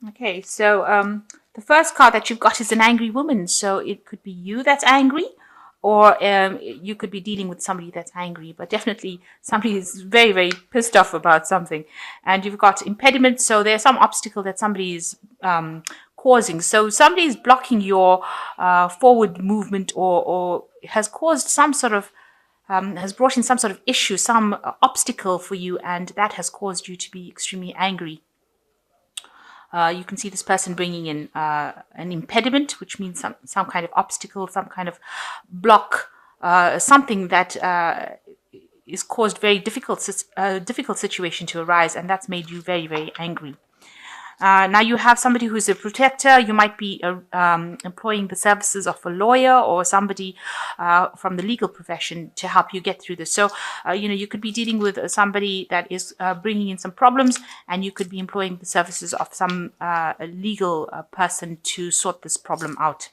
Okay, so the first card that you've got is an angry woman. So it could be you that's angry, or you could be dealing with somebody that's angry, but definitely somebody is very, very pissed off about something. And you've got impediments, so there's some obstacle that somebody is causing. So somebody is blocking your forward movement, or has caused some sort of has brought in some sort of issue, some obstacle for you, and that has caused you to be extremely angry. You can see this person bringing in an impediment, which means some kind of obstacle, some kind of block, something that is caused very difficult situation to arise, and that's made you very, very angry. Now you have somebody who's a protector. You might be employing the services of a lawyer or somebody from the legal profession to help you get through this. So, you could be dealing with somebody that is bringing in some problems, and you could be employing the services of some legal person to sort this problem out.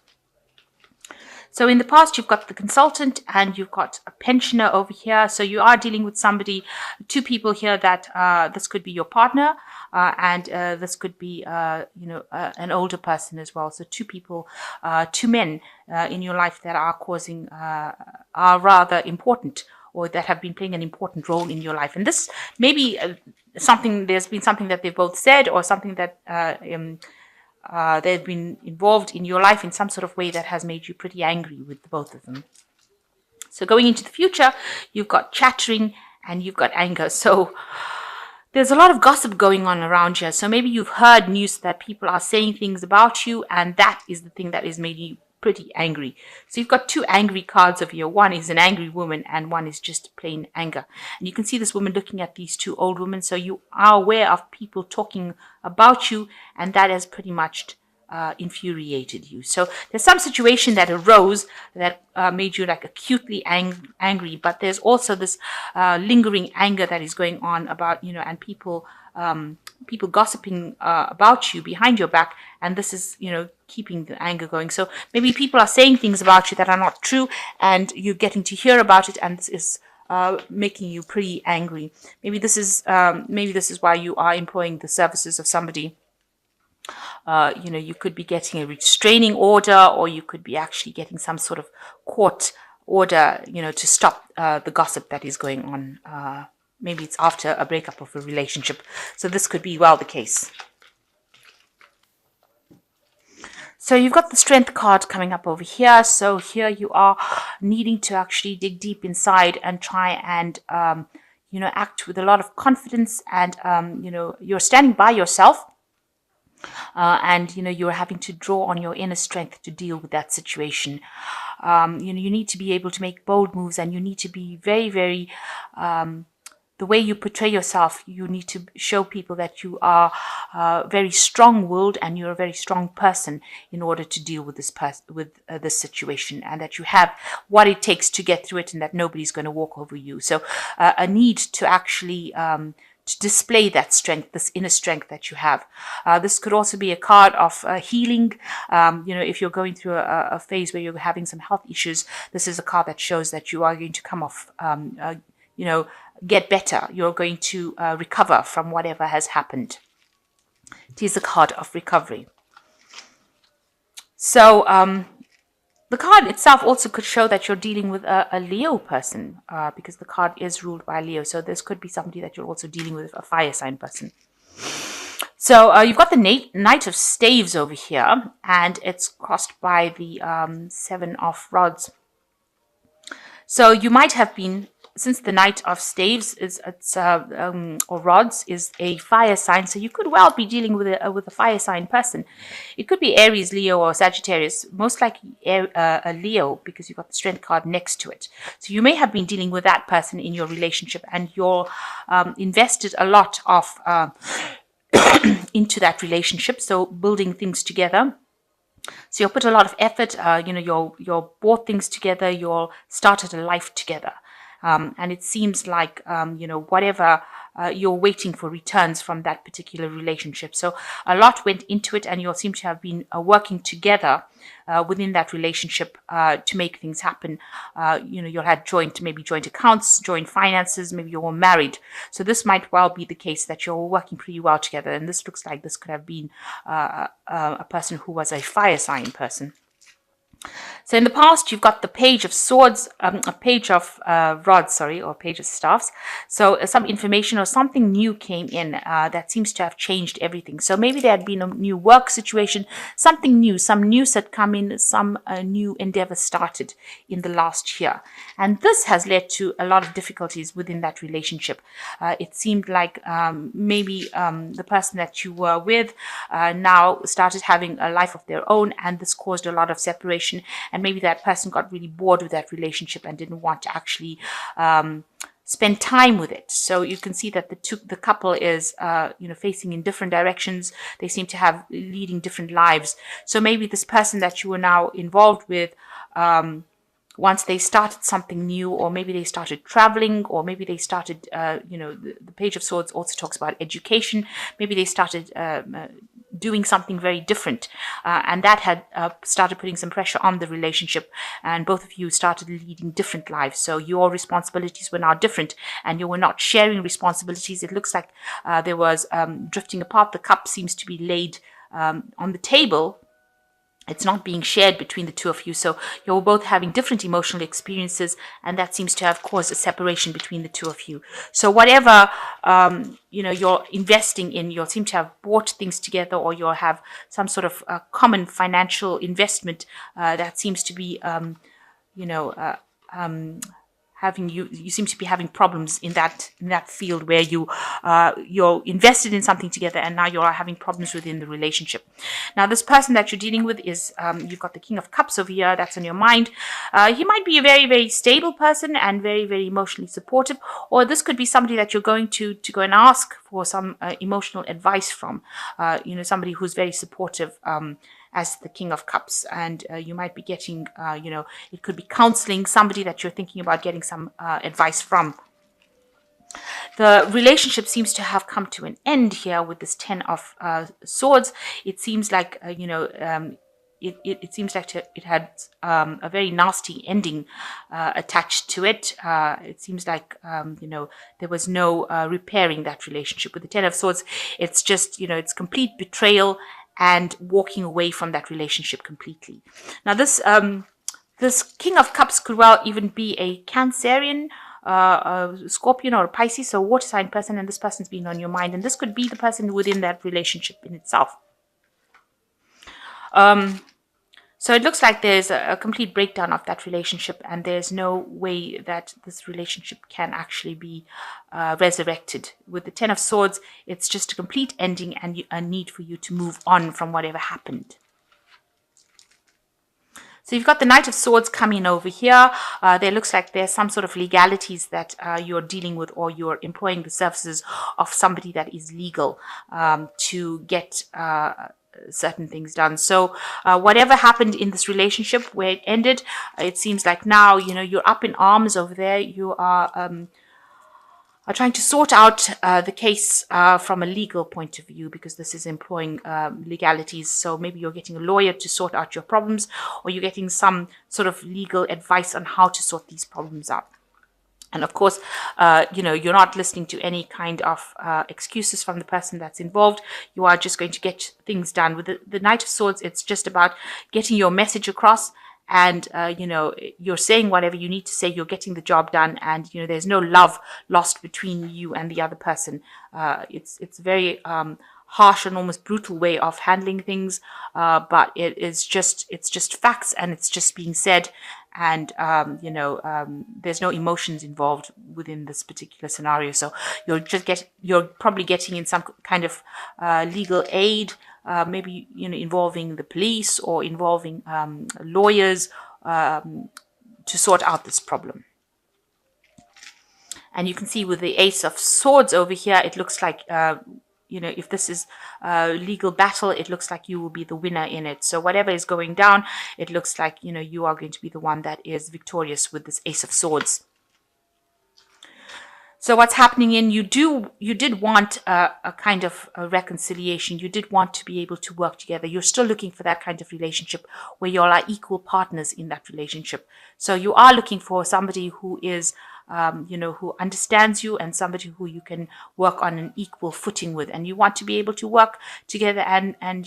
So in the past, you've got the consultant and you've got a pensioner over here. So you are dealing with somebody, two people here that this could be your partner and this could be, an older person as well. So two people, two men in your life that are are rather important, or that have been playing an important role in your life. And this may be there's been something that they've both said, or something that they've been involved in your life in some sort of way that has made you pretty angry with the both of them. So going into the future, you've got chattering and you've got anger. So there's a lot of gossip going on around here. So maybe you've heard news that people are saying things about you, and that is the thing that is made you pretty angry. So you've got two angry cards over here. One is an angry woman and one is just plain anger. And you can see this woman looking at these two old women. So you are aware of people talking about you, and that has pretty much infuriated you. So there's some situation that arose that made you like acutely angry, but there's also this lingering anger that is going on about, and people gossiping about you behind your back, and this is, keeping the anger going. So maybe people are saying things about you that are not true, and you're getting to hear about it, and this is making you pretty angry. Maybe this is why you are employing the services of somebody. You could be getting a restraining order, or you could be actually getting some sort of court order, to stop the gossip that is going on. Maybe it's after a breakup of a relationship. So this could be well the case. So you've got the Strength card coming up over here. So here you are needing to actually dig deep inside and try and, act with a lot of confidence, and, you're standing by yourself. And you're having to draw on your inner strength to deal with that situation. You need to be able to make bold moves, and you need to be very, very the way you portray yourself. You need to show people that you are very strong-willed and you're a very strong person in order to deal with this situation, and that you have what it takes to get through it, and that nobody's going to walk over you. So a need to actually to display that strength, this inner strength that you have. This could also be a card of healing. If you're going through a phase where you're having some health issues, this is a card that shows that you are going to come off, get better. You're going to recover from whatever has happened. It is a card of recovery. So the card itself also could show that you're dealing with a Leo person, because the card is ruled by Leo. So this could be somebody that you're also dealing with, a fire sign person. So you've got the Knight of Staves over here, and it's crossed by the Seven of Rods. So you might have been, since the Knight of Staves or Rods is a fire sign, so you could well be dealing with a fire sign person. It could be Aries, Leo, or Sagittarius. Most likely a Leo, because you've got the Strength card next to it. So you may have been dealing with that person in your relationship, and you're invested a lot of into that relationship. So building things together. So you'll put a lot of effort. You'll bought things together. You'll started a life together. And it seems like, whatever you're waiting for returns from that particular relationship. So a lot went into it, and you all seem to have been working together within that relationship to make things happen. You'll have maybe joint accounts, joint finances, maybe you're all married. So this might well be the case that you're all working pretty well together. And this looks like this could have been a person who was a fire sign person. So in the past, you've got the page of swords, a page of rods, or page of staffs. So some information or something new came in that seems to have changed everything. So maybe there had been a new work situation, something new, some news had come in, some new endeavor started in the last year. And this has led to a lot of difficulties within that relationship. It seemed like maybe the person that you were with now started having a life of their own, and this caused a lot of separation. And maybe that person got really bored with that relationship and didn't want to actually spend time with it. So you can see that the couple is facing in different directions. They seem to have leading different lives. So maybe this person that you are now involved with, once they started something new, or maybe they started traveling, or maybe they started, the Page of Swords also talks about education. Maybe they started doing something very different, and that had started putting some pressure on the relationship, and both of you started leading different lives. So your responsibilities were now different, and you were not sharing responsibilities. It looks like there was drifting apart. The cup seems to be laid on the table. It's not being shared between the two of you. So you're both having different emotional experiences, and that seems to have caused a separation between the two of you. So whatever, you're investing in, you'll seem to have bought things together, or you'll have some sort of common financial investment that seems to be, you seem to be having problems in that field where you're invested in something together, and now you're having problems within the relationship. Now this person that you're dealing with is you've got the King of Cups over here. That's on your mind. He might be a very, very stable person and very, very emotionally supportive, or this could be somebody that you're going to go and ask for some emotional advice from. Somebody who's very supportive as the King of Cups, and you might be getting, it could be counseling, somebody that you're thinking about getting some advice from. The relationship seems to have come to an end here with this Ten of Swords. It seems like, it seems like it had a very nasty ending attached to it. It seems like, there was no repairing that relationship. With the Ten of Swords, it's just, it's complete betrayal and walking away from that relationship completely. Now this King of Cups could well even be a Cancerian, a Scorpion, or a Pisces, so a water sign person, and this person's been on your mind, and this could be the person within that relationship in itself. So it looks like there's a complete breakdown of that relationship, and there's no way that this relationship can actually be resurrected. With the Ten of Swords, it's just a complete ending and a need for you to move on from whatever happened. So you've got the Knight of Swords coming over here. There looks like there's some sort of legalities that you're dealing with, or you're employing the services of somebody that is legal to get certain things done. So whatever happened in this relationship where it ended, it seems like now, you're up in arms over there. You are trying to sort out the case from a legal point of view, because this is employing legalities. So maybe you're getting a lawyer to sort out your problems, or you're getting some sort of legal advice on how to sort these problems out. And of course, you're not listening to any kind of excuses from the person that's involved. You are just going to get things done. With the Knight of Swords, it's just about getting your message across, and you're saying whatever you need to say. You're getting the job done, and there's no love lost between you and the other person. It's very harsh and almost brutal way of handling things, but it's just facts, and it's just being said. And there's no emotions involved within this particular scenario. So you're probably getting in some kind of legal aid, maybe involving the police, or involving lawyers to sort out this problem. And you can see with the Ace of Swords over here, it looks like if this is a legal battle, it looks like you will be the winner in it. So whatever is going down, it looks like, you are going to be the one that is victorious with this Ace of Swords. So what's happening in you did want a kind of a reconciliation. You did want to be able to work together. You're still looking for that kind of relationship where you're like equal partners in that relationship. So you are looking for somebody who is, who understands you and somebody who you can work on an equal footing with. And you want to be able to work together and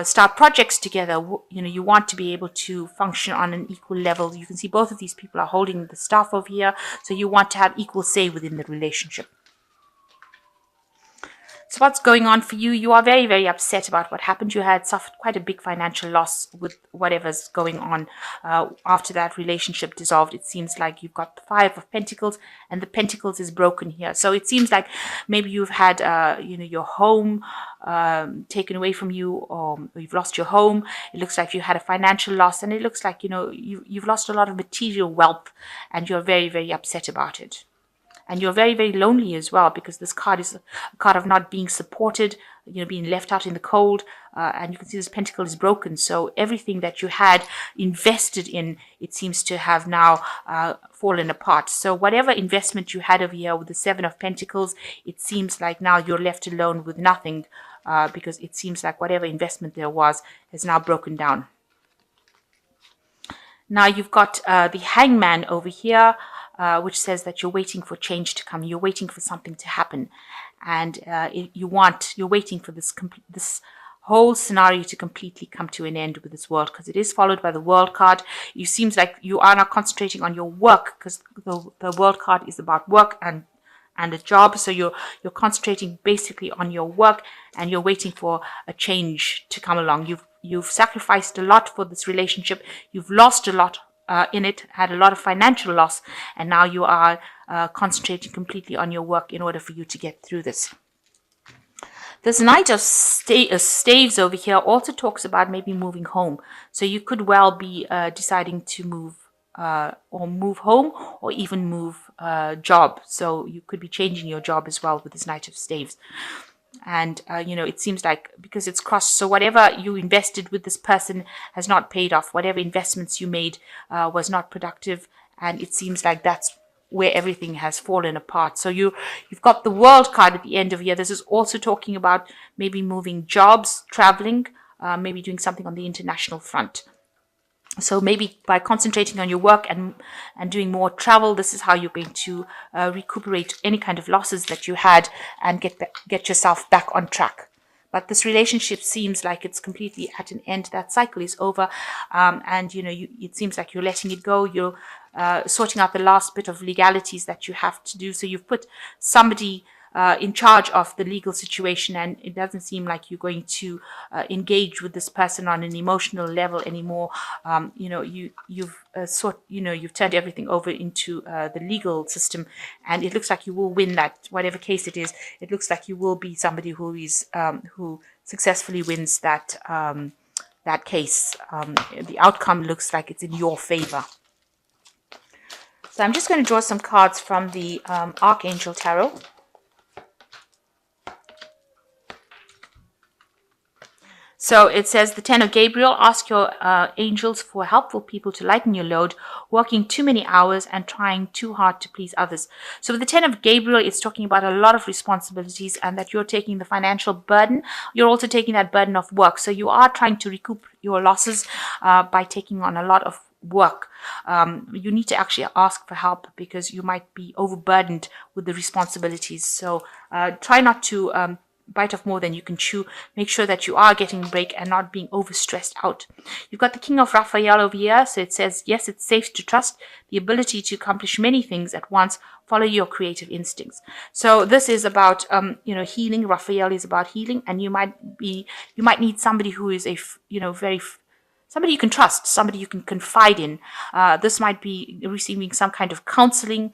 start projects together. You want to be able to function on an equal level. You can see both of these people are holding the staff over here. So you want to have equal say within the relationship. So what's going on for you? You are very, very upset about what happened. You had suffered quite a big financial loss with whatever's going on after that relationship dissolved. It seems like you've got the Five of Pentacles and the Pentacles is broken here. So it seems like maybe you've had, your home taken away from you, or you've lost your home. It looks like you had a financial loss, and it looks like, you've lost a lot of material wealth, and you're very, very upset about it. And you're very, very lonely as well, because this card is a card of not being supported, being left out in the cold. And you can see this pentacle is broken. So everything that you had invested in, it seems to have now fallen apart. So whatever investment you had over here with the Seven of Pentacles, it seems like now you're left alone with nothing, because it seems like whatever investment there was has now broken down. Now you've got the Hangman over here, which says that you're waiting for change to come. You're waiting for something to happen, and you're waiting for this whole scenario to completely come to an end with this world, because it is followed by the World card. It seems like you are not concentrating on your work, because the World card is about work and a job. So you're concentrating basically on your work, and you're waiting for a change to come along. You've sacrificed a lot for this relationship. You've lost a lot in it, had a lot of financial loss, and now you are concentrating completely on your work in order for you to get through this. This Knight of Staves over here also talks about maybe moving home. So you could well be deciding to move home, or even move job. So you could be changing your job as well with this Knight of Staves. And, it seems like because it's crossed, so whatever you invested with this person has not paid off. Whatever investments you made was not productive. And it seems like that's where everything has fallen apart. So you've got the World card at the end of here. This is also talking about maybe moving jobs, traveling, maybe doing something on the international front. So maybe by concentrating on your work and doing more travel, this is how you're going to recuperate any kind of losses that you had and get yourself back on track. But this relationship seems like it's completely at an end. That cycle is over, and it seems like you're letting it go. You're sorting out the last bit of legalities that you have to do. So you've put somebody in charge of the legal situation, and it doesn't seem like you're going to engage with this person on an emotional level anymore. You've turned everything over into the legal system, and it looks like you will win that, whatever case it is. It looks like you will be somebody who is who successfully wins that case. The outcome looks like it's in your favor. So I'm just going to draw some cards from the Archangel Tarot. So it says the Ten of Gabriel, ask your angels for helpful people to lighten your load, working too many hours and trying too hard to please others. So with the Ten of Gabriel, it's talking about a lot of responsibilities, and that you're taking the financial burden. You're also taking that burden of work. So you are trying to recoup your losses by taking on a lot of work. You need to actually ask for help, because you might be overburdened with the responsibilities. So try not to bite off more than you can chew. Make sure that you are getting a break and not being overstressed out. You've got the King of Raphael over here. So it says, yes, it's safe to trust the ability to accomplish many things at once. Follow your creative instincts. So this is about, healing. Raphael is about healing, and you might need somebody who is somebody you can trust, somebody you can confide in. This might be receiving some kind of counseling.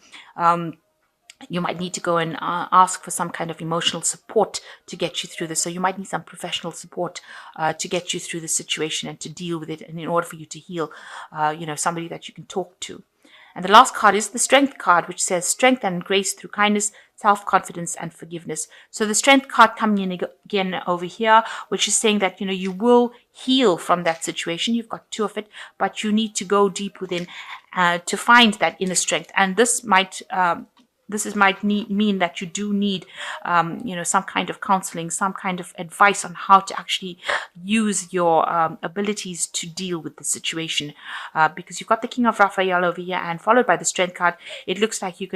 You might need to go and ask for some kind of emotional support to get you through this. So you might need some professional support to get you through the situation and to deal with it. And in order for you to heal, somebody that you can talk to. And the last card is the Strength card, which says strength and grace through kindness, self-confidence, and forgiveness. So the Strength card coming in again over here, which is saying that, you will heal from that situation. You've got two of it, but you need to go deep within to find that inner strength. And this might might mean that you do need, some kind of counseling, some kind of advice on how to actually use your abilities to deal with the situation. Because you've got the King of Raphael over here, and followed by the Strength card, it looks like you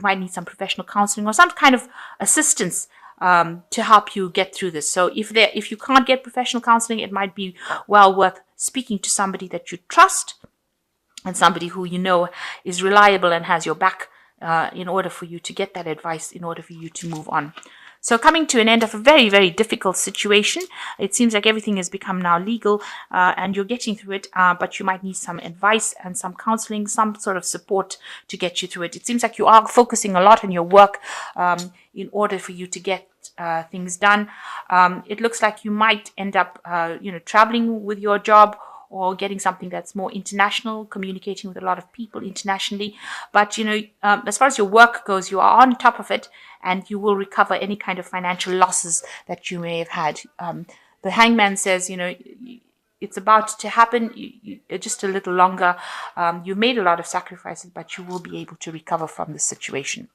might need some professional counseling or some kind of assistance to help you get through this. So if you can't get professional counseling, it might be well worth speaking to somebody that you trust and somebody who you know is reliable and has your back, in order for you to get that advice, in order for you to move on. So coming to an end of a very, very difficult situation, it seems like everything has become now legal, and you're getting through it, but you might need some advice and some counseling, some sort of support to get you through it. It seems like you are focusing a lot on your work, in order for you to get things done. It looks like you might end up, traveling with your job, or getting something that's more international, communicating with a lot of people internationally. But, as far as your work goes, you are on top of it, and you will recover any kind of financial losses that you may have had. The Hangman says, it's about to happen, just a little longer. You've made a lot of sacrifices, but you will be able to recover from the situation.